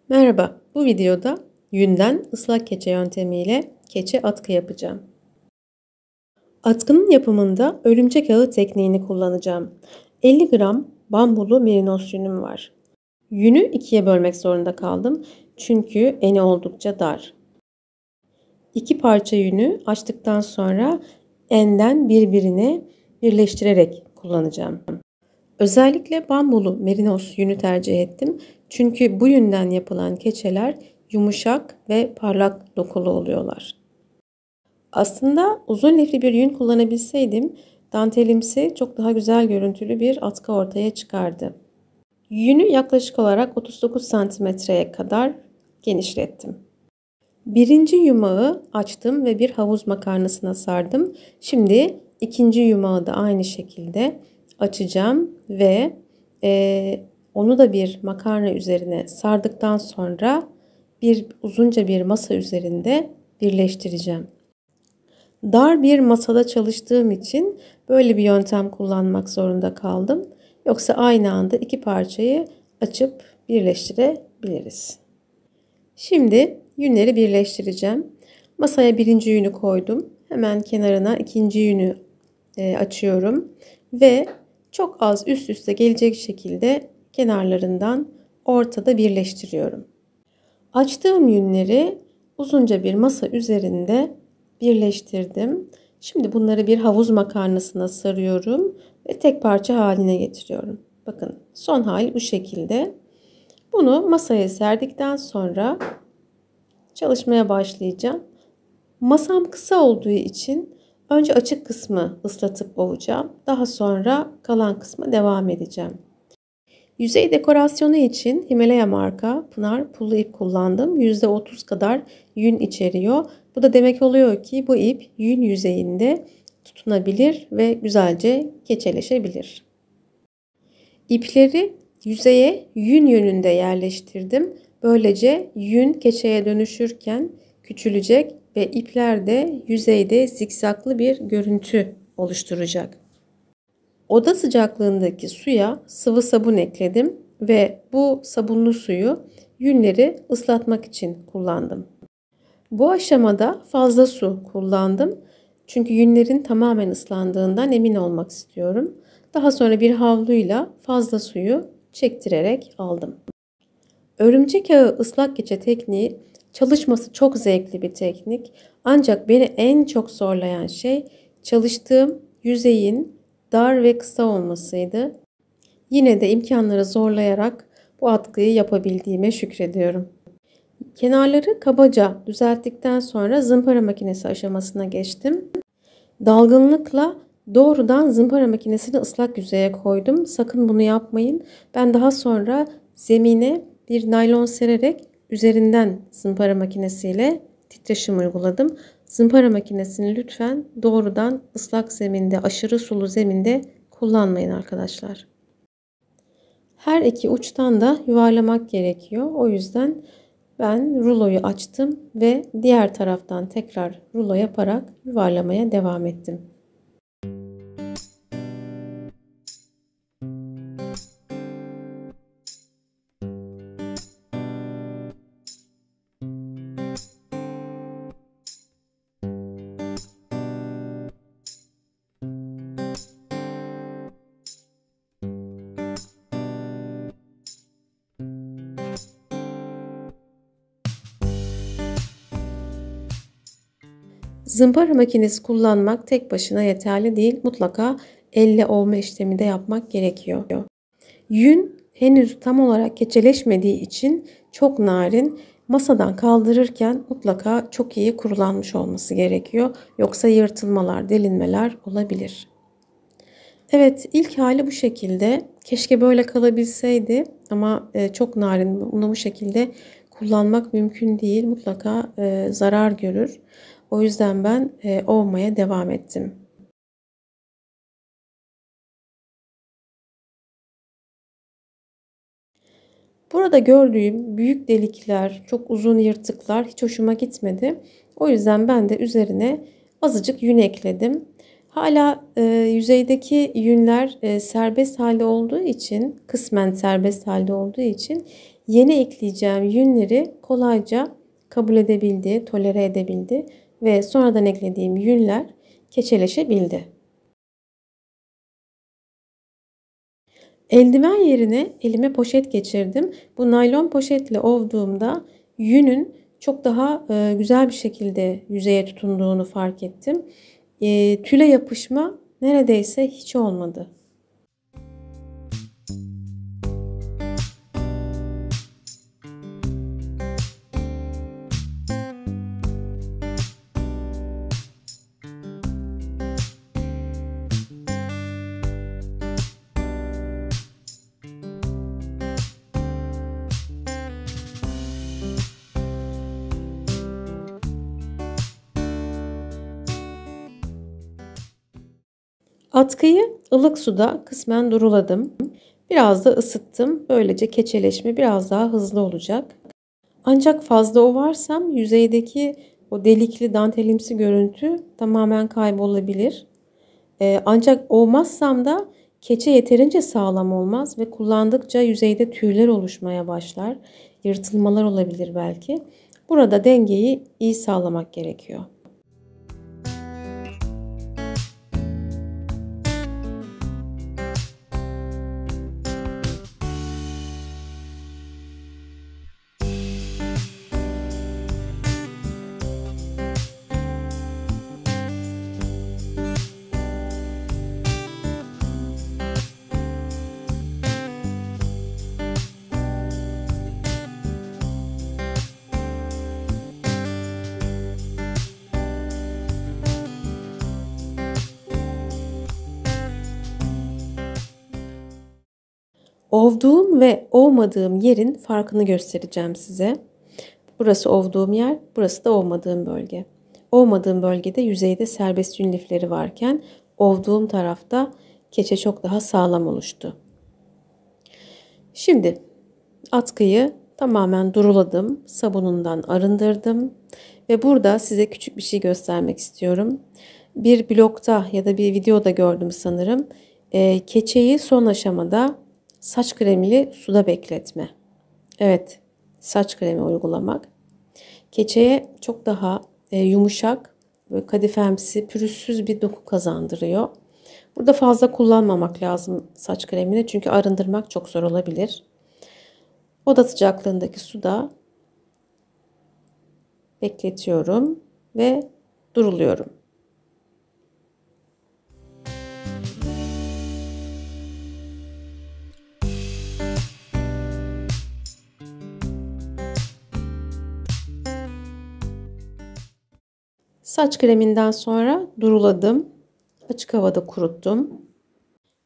Merhaba, bu videoda yünden ıslak keçe yöntemiyle keçe atkı yapacağım. Atkının yapımında örümcek ağı tekniğini kullanacağım. 50 gram bambulu merinos yünüm var. Yünü ikiye bölmek zorunda kaldım çünkü eni oldukça dar. İki parça yünü açtıktan sonra enden birbirine birleştirerek kullanacağım. Özellikle bambulu merinos yünü tercih ettim. Çünkü bu yünden yapılan keçeler yumuşak ve parlak dokulu oluyorlar. Aslında uzun lifli bir yün kullanabilseydim dantelimsi çok daha güzel görüntülü bir atkı ortaya çıkardı. Yünü yaklaşık olarak 39 santimetreye kadar genişlettim. Birinci yumağı açtım ve bir havuz makarnasına sardım. Şimdi ikinci yumağı da aynı şekilde açacağım ve onu da bir makarna üzerine sardıktan sonra uzunca bir masa üzerinde birleştireceğim. Dar bir masada çalıştığım için böyle bir yöntem kullanmak zorunda kaldım. Yoksa aynı anda iki parçayı açıp birleştirebiliriz. Şimdi yünleri birleştireceğim. Masaya birinci yünü koydum. Hemen kenarına ikinci yünü açıyorum. Ve çok az üst üste gelecek şekilde kenarlarından ortada birleştiriyorum. Açtığım yünleri uzunca bir masa üzerinde birleştirdim. Şimdi bunları bir havuz makarnasına sarıyorum ve tek parça haline getiriyorum. Bakın son hali bu şekilde. Bunu masaya serdikten sonra çalışmaya başlayacağım. Masam kısa olduğu için önce açık kısmı ıslatıp ovacağım. Daha sonra kalan kısma devam edeceğim. Yüzey dekorasyonu için Himalaya marka Pınar pullu ip kullandım. %30 kadar yün içeriyor. Bu da demek oluyor ki bu ip yün yüzeyinde tutunabilir ve güzelce keçeleşebilir. İpleri yüzeye yün yönünde yerleştirdim. Böylece yün keçeye dönüşürken küçülecek ve ipler de yüzeyde zikzaklı bir görüntü oluşturacak. Oda sıcaklığındaki suya sıvı sabun ekledim ve bu sabunlu suyu yünleri ıslatmak için kullandım. Bu aşamada fazla su kullandım. Çünkü yünlerin tamamen ıslandığından emin olmak istiyorum. Daha sonra bir havluyla fazla suyu çektirerek aldım. Örümcek ağı ıslak keçe tekniği çalışması çok zevkli bir teknik. Ancak beni en çok zorlayan şey çalıştığım yüzeyin dar ve kısa olmasıydı. Yine de imkanları zorlayarak bu atkıyı yapabildiğime şükrediyorum. Kenarları kabaca düzelttikten sonra zımpara makinesi aşamasına geçtim. Dalgınlıkla doğrudan zımpara makinesini ıslak yüzeye koydum. Sakın bunu yapmayın. Ben daha sonra zemine bir naylon sererek üzerinden zımpara makinesiyle titreşim uyguladım. Zımpara makinesini lütfen doğrudan ıslak zeminde, aşırı sulu zeminde kullanmayın arkadaşlar. Her iki uçtan da yuvarlamak gerekiyor. O yüzden ben ruloyu açtım ve diğer taraftan tekrar rulo yaparak yuvarlamaya devam ettim. Zımpara makinesi kullanmak tek başına yeterli değil. Mutlaka elle ovma işlemi de yapmak gerekiyor. Yün henüz tam olarak keçeleşmediği için çok narin. Masadan kaldırırken mutlaka çok iyi kurulanmış olması gerekiyor. Yoksa yırtılmalar, delinmeler olabilir. Evet, ilk hali bu şekilde. Keşke böyle kalabilseydi ama çok narin. Bunu bu şekilde kullanmak mümkün değil. Mutlaka zarar görür. O yüzden ben ovmaya devam ettim. Burada gördüğüm büyük delikler, çok uzun yırtıklar hiç hoşuma gitmedi. O yüzden ben de üzerine azıcık yün ekledim. Hala yüzeydeki yünler serbest halde olduğu için, kısmen serbest halde olduğu için yeni ekleyeceğim yünleri kolayca kabul edebildi, tolere edebildi ve sonradan eklediğim yünler keçeleşebildi. Eldiven yerine elime poşet geçirdim. Bu naylon poşetle ovduğumda yünün çok daha güzel bir şekilde yüzeye tutunduğunu fark ettim. Tüle yapışma neredeyse hiç olmadı. Atkıyı ılık suda kısmen duruladım. Biraz da ısıttım. Böylece keçeleşme biraz daha hızlı olacak. Ancak fazla ovarsam yüzeydeki o delikli dantelimsi görüntü tamamen kaybolabilir. Ancak ovmazsam da keçe yeterince sağlam olmaz ve kullandıkça yüzeyde tüyler oluşmaya başlar. Yırtılmalar olabilir belki. Burada dengeyi iyi sağlamak gerekiyor. Ovduğum ve ovmadığım yerin farkını göstereceğim size. Burası ovduğum yer, burası da ovmadığım bölge. Ovmadığım bölgede yüzeyde serbest yün lifleri varken ovduğum tarafta keçe çok daha sağlam oluştu. Şimdi atkıyı tamamen duruladım, sabunundan arındırdım ve burada size küçük bir şey göstermek istiyorum. Bir blogda ya da bir videoda gördüm sanırım. Keçeyi son aşamada saç kremiyle suda bekletme. Evet, saç kremi uygulamak. Keçeye çok daha yumuşak ve kadifemsi, pürüzsüz bir doku kazandırıyor. Burada fazla kullanmamak lazım saç kremini çünkü arındırmak çok zor olabilir. Oda sıcaklığındaki suda bekletiyorum ve duruluyorum. Saç kreminden sonra duruladım. Açık havada kuruttum.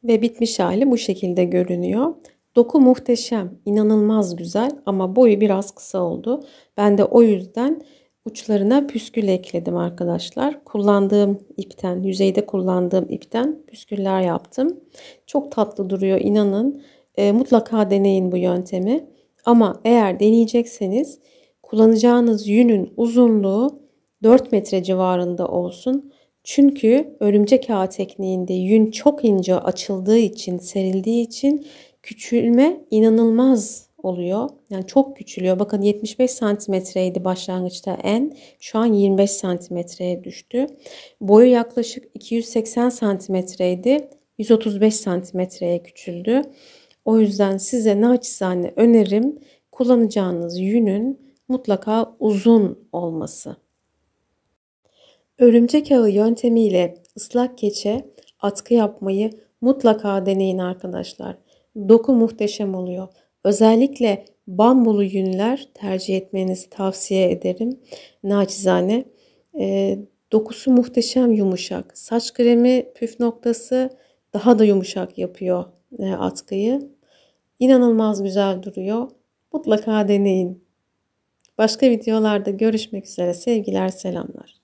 Ve bitmiş hali bu şekilde görünüyor. Doku muhteşem, inanılmaz güzel ama boyu biraz kısa oldu. Ben de o yüzden uçlarına püskül ekledim arkadaşlar. Kullandığım ipten, yüzeyde kullandığım ipten püsküller yaptım. Çok tatlı duruyor, inanın. Mutlaka deneyin bu yöntemi. Ama eğer deneyecekseniz kullanacağınız yünün uzunluğu 4 metre civarında olsun. Çünkü örümcek ağı tekniğinde yün çok ince açıldığı için, serildiği için küçülme inanılmaz oluyor. Yani çok küçülüyor. Bakın 75 santimetreydi başlangıçta en. Şu an 25 santimetreye düştü. Boyu yaklaşık 280 santimetreydi. 135 santimetreye küçüldü. O yüzden size naçizane önerim kullanacağınız yünün mutlaka uzun olması. Örümcek ağı yöntemiyle ıslak keçe atkı yapmayı mutlaka deneyin arkadaşlar. Doku muhteşem oluyor. Özellikle bambulu yünler tercih etmenizi tavsiye ederim. Naçizane. Dokusu muhteşem yumuşak. Saç kremi püf noktası daha da yumuşak yapıyor atkıyı. İnanılmaz güzel duruyor. Mutlaka deneyin. Başka videolarda görüşmek üzere. Sevgiler, selamlar.